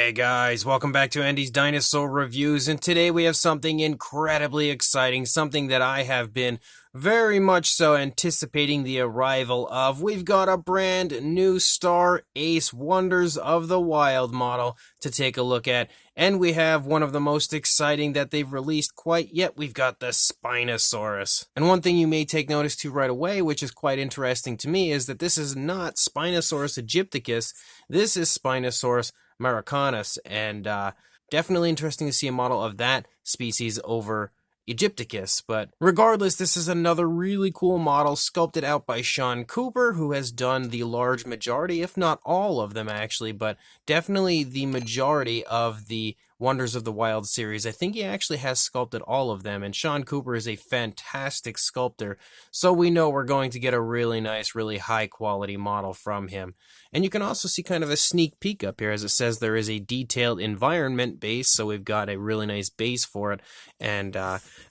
Hey guys, welcome back to Andy's Dinosaur Reviews, and today we have something incredibly exciting, something that I have been very much so anticipating the arrival of. We've got a brand new Star Ace Wonders of the Wild model to take a look at, and we have one of the most exciting that they've released quite yet. We've got the Spinosaurus. And one thing you may take notice to right away, which is quite interesting to me, is that this is not Spinosaurus aegypticus, this is Spinosaurus Maroccanus, and definitely interesting to see a model of that species over Aegypticus. But regardless, this is another really cool model sculpted out by Sean Cooper, who has done the large majority, if not all of them actually, but definitely the majority of the Wonders of the Wild series. I think he actually has sculpted all of them, and Sean Cooper is a fantastic sculptor, so we know we're going to get a really nice, really high quality model from him. And you can also see kind of a sneak peek up here, as it says there is a detailed environment base, so we've got a really nice base for it. And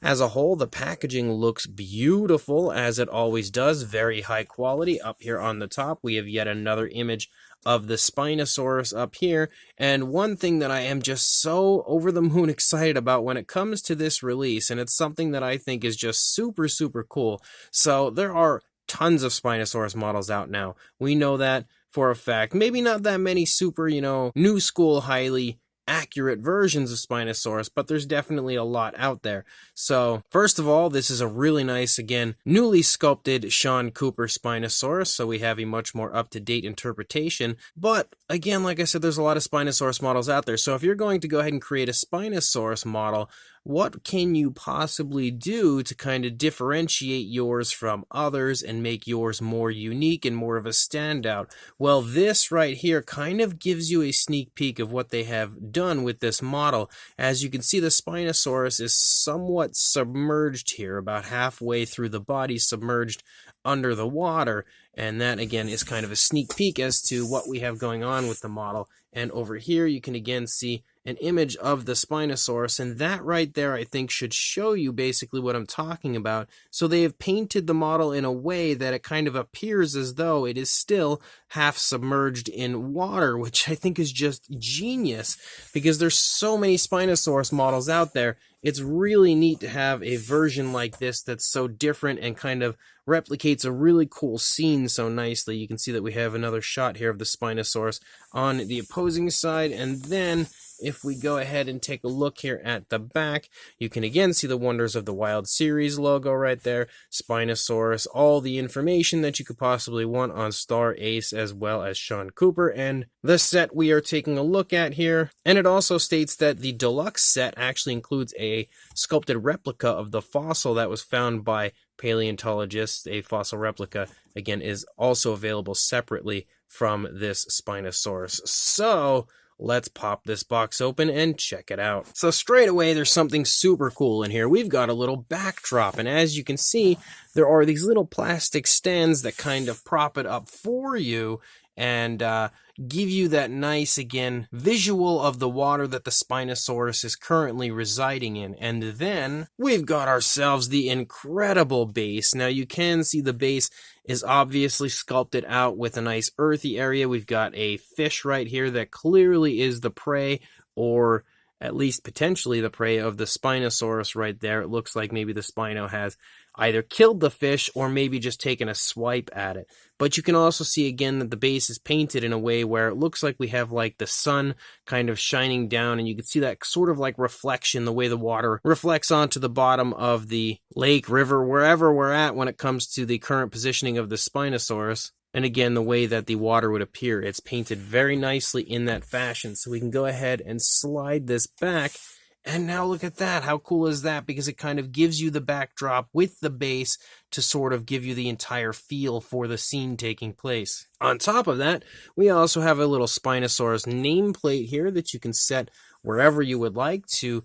as a whole, the packaging looks beautiful, as it always does, very high quality. Up here on the top, we have yet another image of the Spinosaurus up here, and one thing that I am just so over the moon excited about when it comes to this release, and it's something that I think is just super, super cool. So there are tons of Spinosaurus models out now. We know that for a fact. Maybe not that many super, new school, highly accurate versions of Spinosaurus, but there's definitely a lot out there. So, first of all, this is a really nice, again, newly sculpted Sean Cooper Spinosaurus, so we have a much more up-to-date interpretation. But, again, like I said, there's a lot of Spinosaurus models out there, so if you're going to go ahead and create a Spinosaurus model, what can you possibly do to kind of differentiate yours from others and make yours more unique and more of a standout? Well, this right here kind of gives you a sneak peek of what they have done with this model. As you can see, the Spinosaurus is somewhat submerged here, about halfway through the body, submerged under the water. And that, again, is kind of a sneak peek as to what we have going on with the model. And over here, you can again see an image of the Spinosaurus, and that right there I think should show you basically what I'm talking about. So they have painted the model in a way that it kind of appears as though it is still half submerged in water, which I think is just genius, because there's so many Spinosaurus models out there. It's really neat to have a version like this that's so different and kind of replicates a really cool scene so nicely. You can see that we have another shot here of the Spinosaurus on the opposing side, and then if we go ahead and take a look here at the back, you can again see the Wonders of the Wild series logo right there, Spinosaurus, all the information that you could possibly want on Star Ace as well as Sean Cooper, and the set we are taking a look at here. And it also states that the Deluxe set actually includes a sculpted replica of the fossil that was found by paleontologists. A fossil replica, again, is also available separately from this Spinosaurus. So let's pop this box open and check it out. So straight away, there's something super cool in here. We've got a little backdrop, and as you can see, there are these little plastic stands that kind of prop it up for you and give you that nice, again, visual of the water that the Spinosaurus is currently residing in. And then we've got ourselves the incredible base. Now you can see the base is obviously sculpted out with a nice earthy area. We've got a fish right here that clearly is the prey, or at least potentially the prey of the Spinosaurus right there. It looks like maybe the Spino has either killed the fish or maybe just taken a swipe at it. But you can also see again that the base is painted in a way where it looks like we have like the sun kind of shining down, and you can see that sort of like reflection, the way the water reflects onto the bottom of the lake, river, wherever we're at when it comes to the current positioning of the Spinosaurus. And again, the way that the water would appear, it's painted very nicely in that fashion. So we can go ahead and slide this back. And now look at that. How cool is that? Because it kind of gives you the backdrop with the base to sort of give you the entire feel for the scene taking place. On top of that, we also have a little Spinosaurus nameplate here that you can set wherever you would like to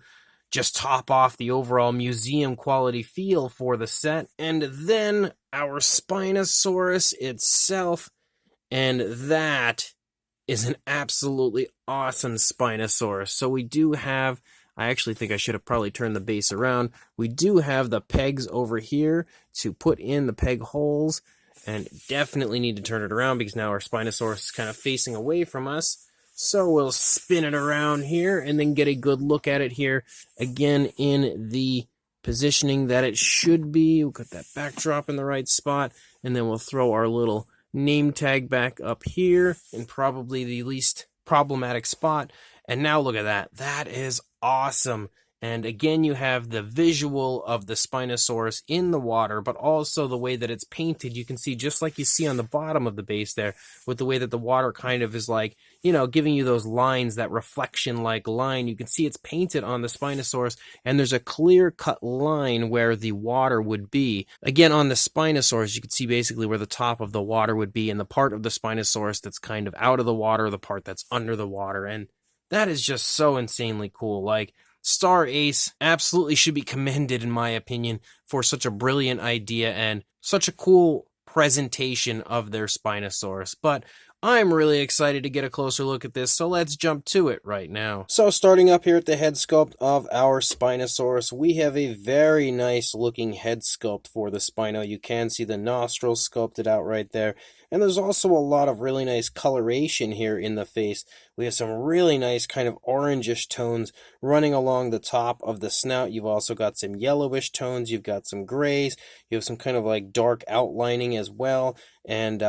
just top off the overall museum quality feel for the set. And then our Spinosaurus itself, and that is an absolutely awesome Spinosaurus. So we do have, I actually think I should have probably turned the base around. We do have the pegs over here to put in the peg holes, and definitely need to turn it around because now our Spinosaurus is kind of facing away from us. So we'll spin it around here and then get a good look at it here again in the positioning that it should be. We'll got that backdrop in the right spot, and then we'll throw our little name tag back up here in probably the least problematic spot. And now look at that. That is awesome. And again, you have the visual of the Spinosaurus in the water, but also the way that it's painted. You can see, just like you see on the bottom of the base there, with the way that the water kind of is like, giving you those lines, that reflection-like line. You can see it's painted on the Spinosaurus, and there's a clear-cut line where the water would be. Again, on the Spinosaurus, you can see basically where the top of the water would be, and the part of the Spinosaurus that's kind of out of the water, the part that's under the water, and that is just so insanely cool. Like, Star Ace absolutely should be commended, in my opinion, for such a brilliant idea and such a cool presentation of their Spinosaurus. But I'm really excited to get a closer look at this, so let's jump to it right now. So starting up here at the head sculpt of our Spinosaurus, we have a very nice looking head sculpt for the Spino. You can see the nostrils sculpted out right there. And there's also a lot of really nice coloration here in the face. We have some really nice kind of orangish tones running along the top of the snout. You've also got some yellowish tones. You've got some grays. You have some kind of like dark outlining as well. And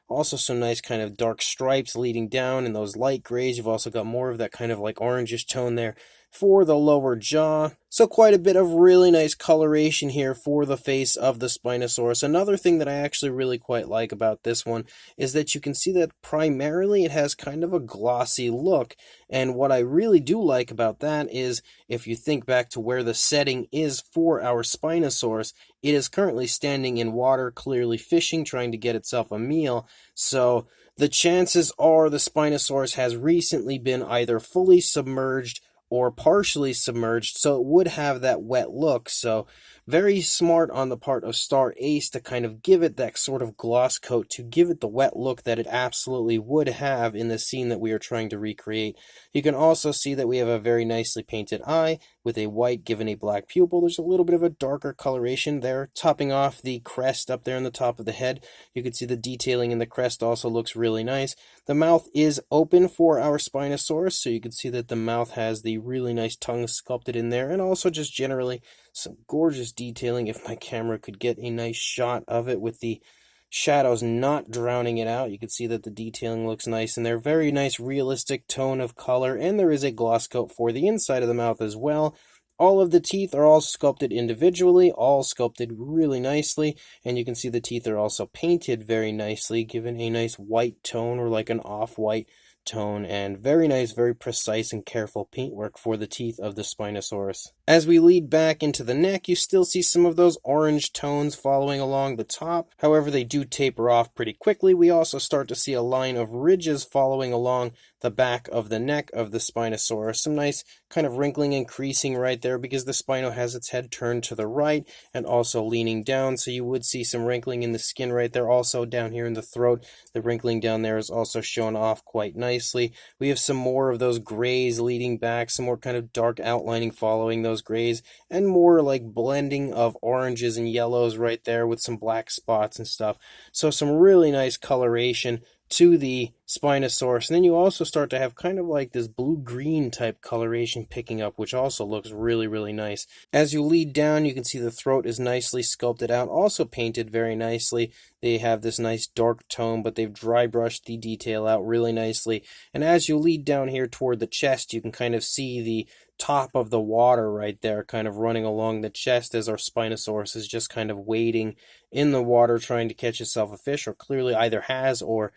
also some nice kind of dark stripes leading down in those light grays. You've also got more of that kind of like orangish tone there for the lower jaw. So quite a bit of really nice coloration here for the face of the Spinosaurus. Another thing that I actually really quite like about this one is that you can see that primarily it has kind of a glossy look. And what I really do like about that is, if you think back to where the setting is for our Spinosaurus, it is currently standing in water, clearly fishing, trying to get itself a meal. So the chances are the Spinosaurus has recently been either fully submerged or partially submerged, so it would have that wet look. So very smart on the part of Star Ace to kind of give it that sort of gloss coat, to give it the wet look that it absolutely would have in the scene that we are trying to recreate. You can also see that we have a very nicely painted eye with a white given a black pupil. There's a little bit of a darker coloration there, topping off the crest up there on the top of the head. You can see the detailing in the crest also looks really nice. The mouth is open for our Spinosaurus, so you can see that the mouth has the really nice tongue sculpted in there, and also just generally some gorgeous detailing. If my camera could get a nice shot of it with the shadows not drowning it out, you can see that the detailing looks nice, and they're very nice realistic tone of color, and there is a gloss coat for the inside of the mouth as well. All of the teeth are all sculpted individually, all sculpted really nicely, and you can see the teeth are also painted very nicely, given a nice white tone, or like an off-white tone, and very nice, very precise and careful paintwork for the teeth of the Spinosaurus. As we lead back into the neck, you still see some of those orange tones following along the top. However, they do taper off pretty quickly. We also start to see a line of ridges following along the back of the neck of the Spinosaurus. Some nice kind of wrinkling and creasing right there, because the Spino has its head turned to the right and also leaning down, so you would see some wrinkling in the skin right there. Also down here in the throat, the wrinkling down there is also shown off quite nicely. We have some more of those grays leading back, some more kind of dark outlining following those grays, and more like blending of oranges and yellows right there with some black spots and stuff. So some really nice coloration to the Spinosaurus. And then you also start to have kind of like this blue-green type coloration picking up, which also looks really, really nice. As you lead down, you can see the throat is nicely sculpted out, also painted very nicely. They have this nice dark tone, but they've dry brushed the detail out really nicely. And as you lead down here toward the chest, you can kind of see the top of the water right there kind of running along the chest, as our Spinosaurus is just kind of wading in the water trying to catch itself a fish, or clearly either has or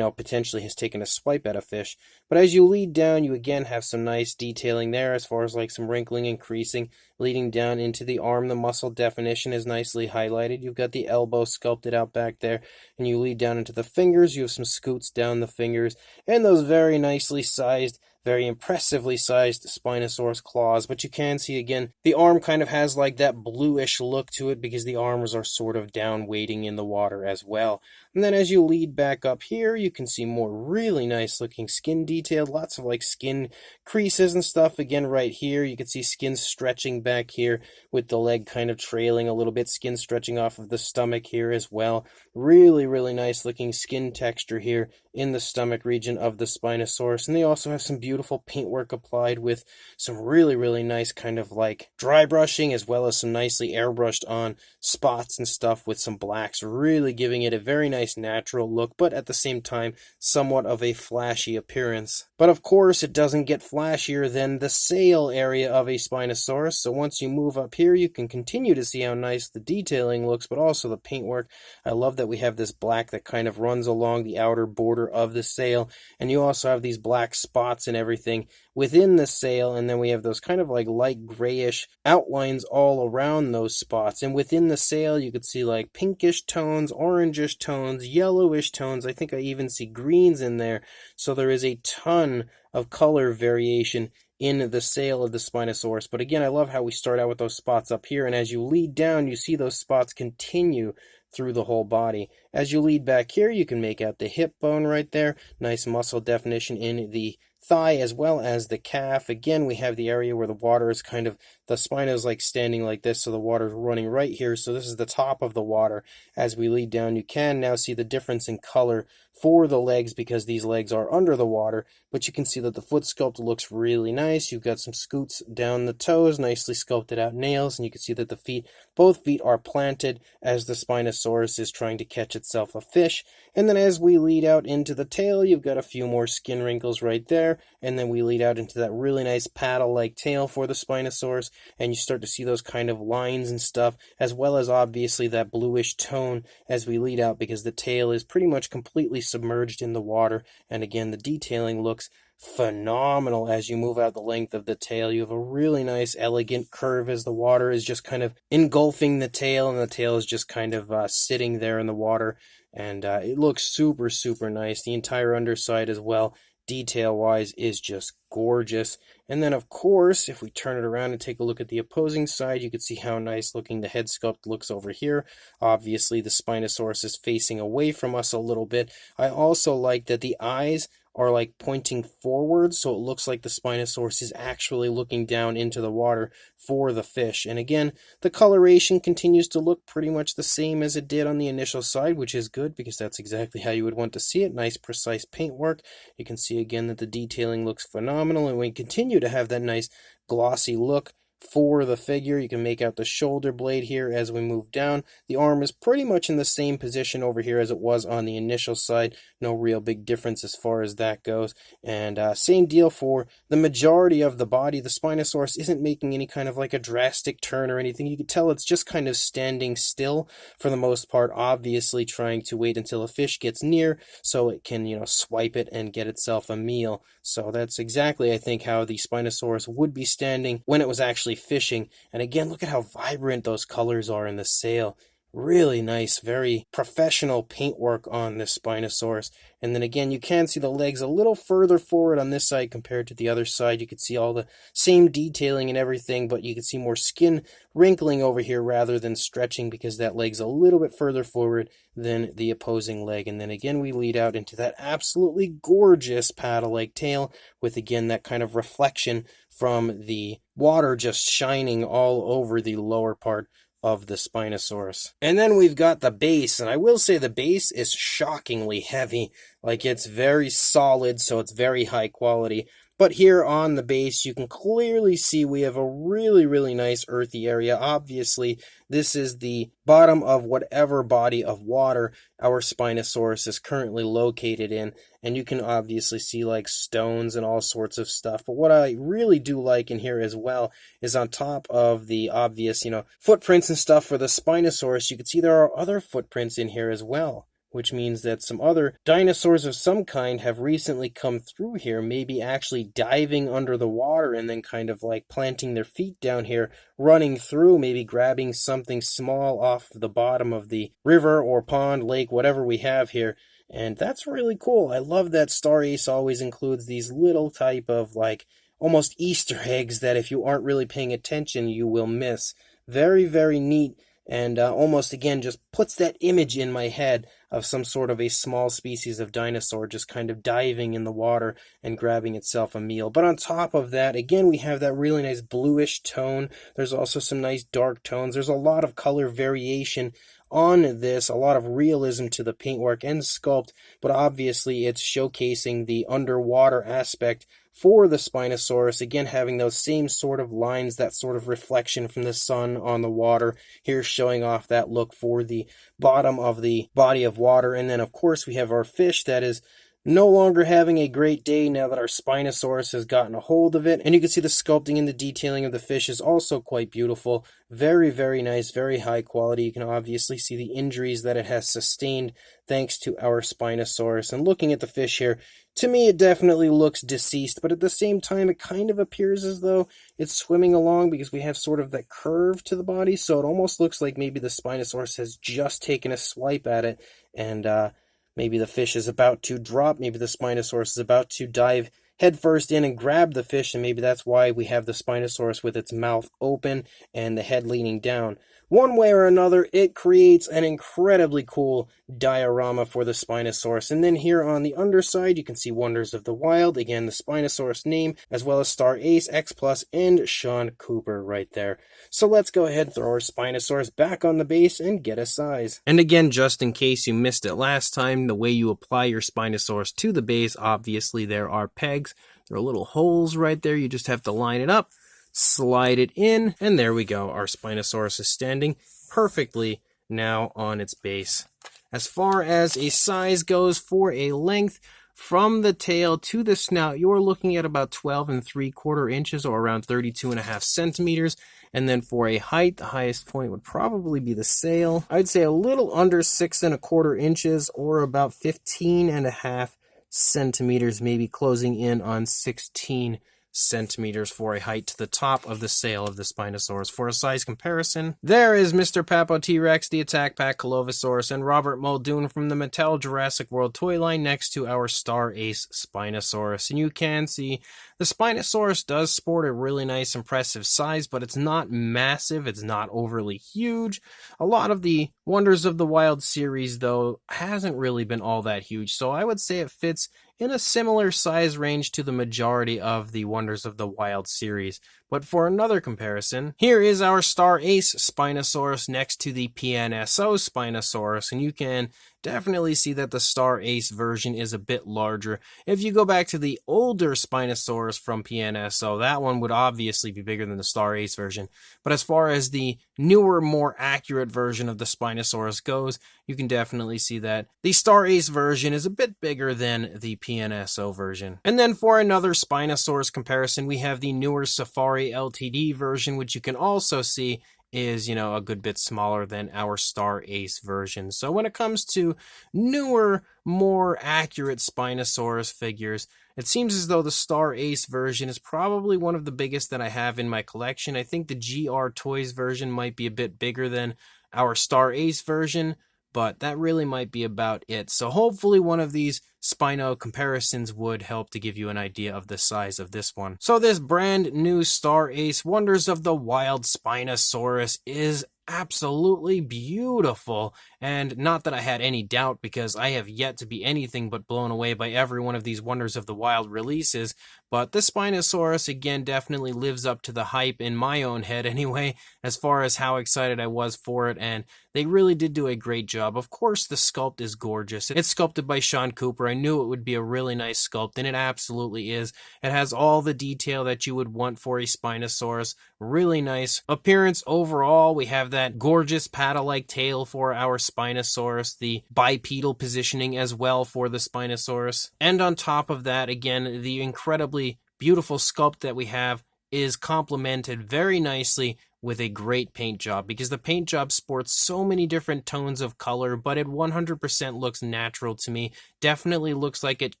potentially has taken a swipe at a fish. But as you lead down, you again have some nice detailing there, as far as like some wrinkling and creasing leading down into the arm. The muscle definition is nicely highlighted. You've got the elbow sculpted out back there, and you lead down into the fingers. You have some scoots down the fingers, and those very nicely sized, very impressively sized Spinosaurus claws. But you can see again, the arm kind of has like that bluish look to it, because the arms are sort of down wading in the water as well. And then as you lead back up here, you can see more really nice looking skin detail, lots of like skin creases and stuff. Again, right here, you can see skin stretching back here with the leg kind of trailing a little bit, skin stretching off of the stomach here as well. Really, really nice looking skin texture here in the stomach region of the Spinosaurus. And they also have some beautiful paintwork applied with some really, really nice kind of like dry brushing, as well as some nicely airbrushed on spots and stuff with some blacks, really giving it a very nice natural look, but at the same time, somewhat of a flashy appearance. But of course, it doesn't get flashier than the sail area of a Spinosaurus. So once you move up here, you can continue to see how nice the detailing looks, but also the paintwork. I love that we have this black that kind of runs along the outer border of the sail, and you also have these black spots and everything within the sail, and then we have those kind of like light grayish outlines all around those spots. And within the sail, you could see like pinkish tones, orangish tones, yellowish tones. I think I even see greens in there. So there is a ton of color variation in the sail of the Spinosaurus. But again, I love how we start out with those spots up here, and as you lead down, you see those spots continue through the whole body. As you lead back here, you can make out the hip bone right there. Nice muscle definition in the thigh as well as the calf. Again, we have the area where the water is kind of, the spine is like standing like this, so the water is running right here. So this is the top of the water. As we lead down, you can now see the difference in color for the legs because these legs are under the water, but you can see that the foot sculpt looks really nice. You've got some scoots down the toes, nicely sculpted out nails, and you can see that the feet, both feet are planted as the Spinosaurus is trying to catch itself a fish. And then as we lead out into the tail, you've got a few more skin wrinkles right there, and then we lead out into that really nice paddle-like tail for the Spinosaurus, and you start to see those kind of lines and stuff, as well as obviously that bluish tone as we lead out, because the tail is pretty much completely submerged in the water. And again, the detailing looks phenomenal as you move out the length of the tail. You have a really nice elegant curve as the water is just kind of engulfing the tail, and the tail is just kind of sitting there in the water, and it looks super, super nice. The entire underside as well, detail-wise, is just gorgeous. And then, of course, if we turn it around and take a look at the opposing side, you can see how nice looking the head sculpt looks over here. Obviously, the Spinosaurus is facing away from us a little bit. I also like that the eyes are like pointing forward, so it looks like the Spinosaurus is actually looking down into the water for the fish. And again, the coloration continues to look pretty much the same as it did on the initial side, which is good because that's exactly how you would want to see it. Nice precise paintwork. You can see again that the detailing looks phenomenal, and we continue to have that nice glossy look for the figure. You can make out the shoulder blade here as we move down. The arm is pretty much in the same position over here as it was on the initial side. No real big difference as far as that goes. And same deal for the majority of the body. The Spinosaurus isn't making any kind of like a drastic turn or anything. You can tell it's just kind of standing still for the most part, obviously trying to wait until a fish gets near so it can, swipe it and get itself a meal. So that's exactly, I think, how the Spinosaurus would be standing when it was actually fishing. And again, look at how vibrant those colors are in the sail. Really nice, very professional paintwork on this Spinosaurus. And then again, you can see the legs a little further forward on this side compared to the other side. You can see all the same detailing and everything, but you can see more skin wrinkling over here rather than stretching because that leg's a little bit further forward than the opposing leg. And then again, we lead out into that absolutely gorgeous paddle-like tail with, again, that kind of reflection from the water just shining all over the lower part of the Spinosaurus. And then we've got the base, and I will say the base is shockingly heavy. Like, it's very solid, so it's very high quality. But here on the base, you can clearly see we have a really, really nice earthy area. Obviously, this is the bottom of whatever body of water our Spinosaurus is currently located in. And you can obviously see like stones and all sorts of stuff. But what I really do like in here as well is on top of the obvious, footprints and stuff for the Spinosaurus, you can see there are other footprints in here as well, which means that some other dinosaurs of some kind have recently come through here, maybe actually diving under the water and then kind of like planting their feet down here, running through, maybe grabbing something small off the bottom of the river or pond, lake, whatever we have here. And that's really cool. I love that Star Ace always includes these little type of like almost Easter eggs that if you aren't really paying attention, you will miss. Very, very neat. And almost, again, just puts that image in my head of some sort of a small species of dinosaur just kind of diving in the water and grabbing itself a meal. But on top of that, again, we have that really nice bluish tone. There's also some nice dark tones. There's a lot of color variation on this, a lot of realism to the paintwork and sculpt, but obviously it's showcasing the underwater aspect for the Spinosaurus, again having those same sort of lines, that sort of reflection from the sun on the water, here showing off that look for the bottom of the body of water. And then of course we have our fish that is no longer having a great day now that our Spinosaurus has gotten a hold of it. And you can see the sculpting and the detailing of the fish is also quite beautiful. Very, very nice, very high quality. You can obviously see the injuries that it has sustained thanks to our Spinosaurus. And looking at the fish here, to me it definitely looks deceased, but at the same time it kind of appears as though it's swimming along because we have sort of that curve to the body. So it almost looks like maybe the Spinosaurus has just taken a swipe at it, and maybe the fish is about to drop. Maybe the Spinosaurus is about to dive headfirst in and grab the fish, and maybe that's why we have the Spinosaurus with its mouth open and the head leaning down. One way or another, it creates an incredibly cool diorama for the Spinosaurus. And then here on the underside, you can see Wonders of the Wild. Again, the Spinosaurus name, as well as Star Ace, X Plus, and Sean Cooper right there. So let's go ahead and throw our Spinosaurus back on the base and get a size. And again, just in case you missed it last time, the way you apply your Spinosaurus to the base, obviously there are pegs. There are little holes right there. You just have to line it up, slide it in, and there we go. Our Spinosaurus is standing perfectly now on its base. As far as a size goes for a length, from the tail to the snout, you're looking at about 12 3/4 inches or around 32.5 centimeters. And then for a height, the highest point would probably be the sail. I'd say a little under 6 1/4 inches or about 15.5 centimeters, maybe closing in on 16 centimeters for a height to the top of the sail of the Spinosaurus. For a size comparison, there is Mr. Papo T-Rex, the Attack Pack Colovosaurus, and Robert Muldoon from the Mattel Jurassic World toy line next to our Star Ace Spinosaurus. And you can see the Spinosaurus does sport a really nice, impressive size, but it's not massive, it's not overly huge. A lot of the Wonders of the Wild series, though, hasn't really been all that huge, so I would say it fits in a similar size range to the majority of the Wonders of the Wild series. But for another comparison, here is our Star Ace Spinosaurus next to the PNSO Spinosaurus, and you can definitely see that the Star Ace version is a bit larger. If you go back to the older Spinosaurus from PNSO, that one would obviously be bigger than the Star Ace version. But as far as the newer, more accurate version of the Spinosaurus goes, you can definitely see that the Star Ace version is a bit bigger than the PNSO version. And then for another Spinosaurus comparison, we have the newer Safari LTD version, which you can also see is, a good bit smaller than our Star Ace version. So when it comes to newer, more accurate Spinosaurus figures, it seems as though the Star Ace version is probably one of the biggest that I have in my collection. I think the GR Toys version might be a bit bigger than our Star Ace version, but that really might be about it. So hopefully one of these Spino comparisons would help to give you an idea of the size of this one. So this brand new Star Ace Wonders of the Wild Spinosaurus is absolutely beautiful, and not that I had any doubt, because I have yet to be anything but blown away by every one of these Wonders of the Wild releases. But the Spinosaurus, again, definitely lives up to the hype in my own head anyway, as far as how excited I was for it, and they really did do a great job. Of course, the sculpt is gorgeous. It's sculpted by Sean Cooper. I knew it would be a really nice sculpt, and it absolutely is. It has all the detail that you would want for a Spinosaurus. Really nice appearance overall. We have that gorgeous paddle-like tail for our Spinosaurus, the bipedal positioning as well for the Spinosaurus. And on top of that, again, the incredibly beautiful sculpt that we have is complemented very nicely with a great paint job, because the paint job sports so many different tones of color, but it 100% looks natural to me. Definitely looks like it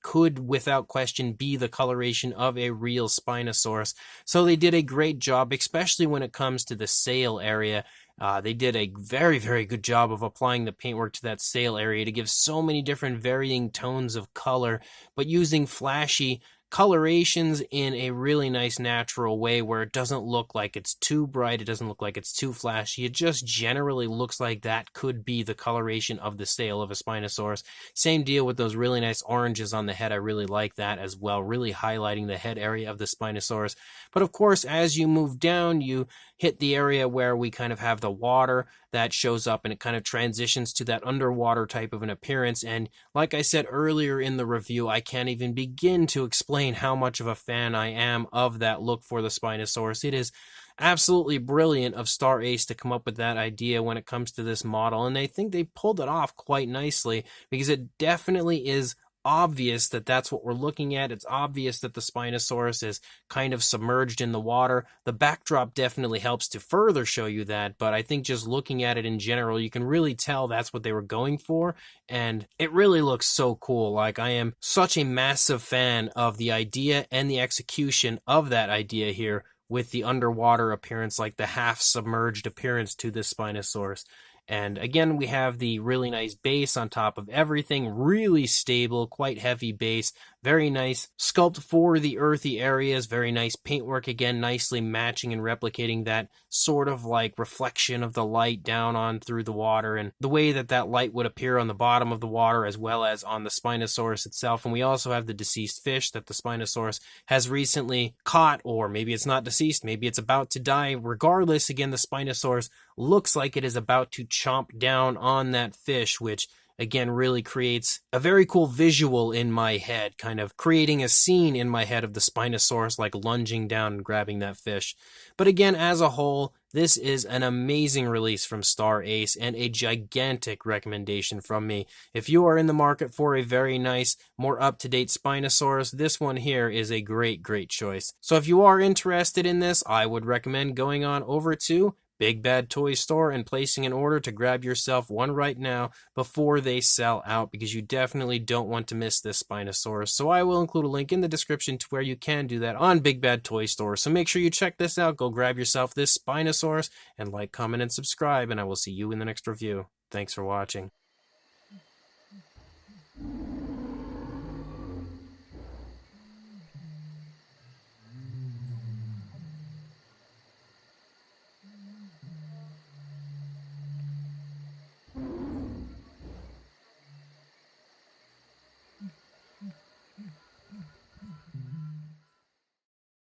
could, without question, be the coloration of a real Spinosaurus. So they did a great job, especially when it comes to the sail area. They did a very, very good job of applying the paintwork to that sail area to give so many different varying tones of color, but using flashy colorations in a really nice natural way where it doesn't look like it's too bright, it doesn't look like it's too flashy. It just generally looks like that could be the coloration of the sail of a Spinosaurus. Same deal with those really nice oranges on the head. I really like that as well, really highlighting the head area of the Spinosaurus. But of course, as you move down, you hit the area where we kind of have the water that shows up, and it kind of transitions to that underwater type of an appearance. And like I said earlier in the review, I can't even begin to explain how much of a fan I am of that look for the Spinosaurus. It is absolutely brilliant of Star Ace to come up with that idea when it comes to this model, and I think they pulled it off quite nicely, because it definitely is obvious that that's what we're looking at. It's obvious that the Spinosaurus is kind of submerged in the water. The backdrop definitely helps to further show you that, but I think just looking at it in general, you can really tell that's what they were going for, and it really looks so cool. Like, I am such a massive fan of the idea and the execution of that idea here with the underwater appearance, like the half-submerged appearance to this Spinosaurus. And again, we have the really nice base on top of everything, really stable, quite heavy base, very nice sculpt for the earthy areas, very nice paintwork, again, nicely matching and replicating that sort of like reflection of the light down on through the water, and the way that that light would appear on the bottom of the water as well as on the Spinosaurus itself. And we also have the deceased fish that the Spinosaurus has recently caught, or maybe it's not deceased, maybe it's about to die. Regardless, again, the Spinosaurus looks like it is about to chomp down on that fish, which again really creates a very cool visual in my head, kind of creating a scene in my head of the Spinosaurus like lunging down and grabbing that fish. But again, as a whole, this is an amazing release from Star Ace and a gigantic recommendation from me. If you are in the market for a very nice, more up-to-date Spinosaurus, this one here is a great choice. So if you are interested in this, I would recommend going on over to Big Bad Toy Store and placing an order to grab yourself one right now before they sell out, because you definitely don't want to miss this Spinosaurus. So I will include a link in the description to where you can do that on Big Bad Toy Store. So make sure you check this out. Go grab yourself this Spinosaurus and like, comment, and subscribe, and I will see you in the next review. Thanks for watching.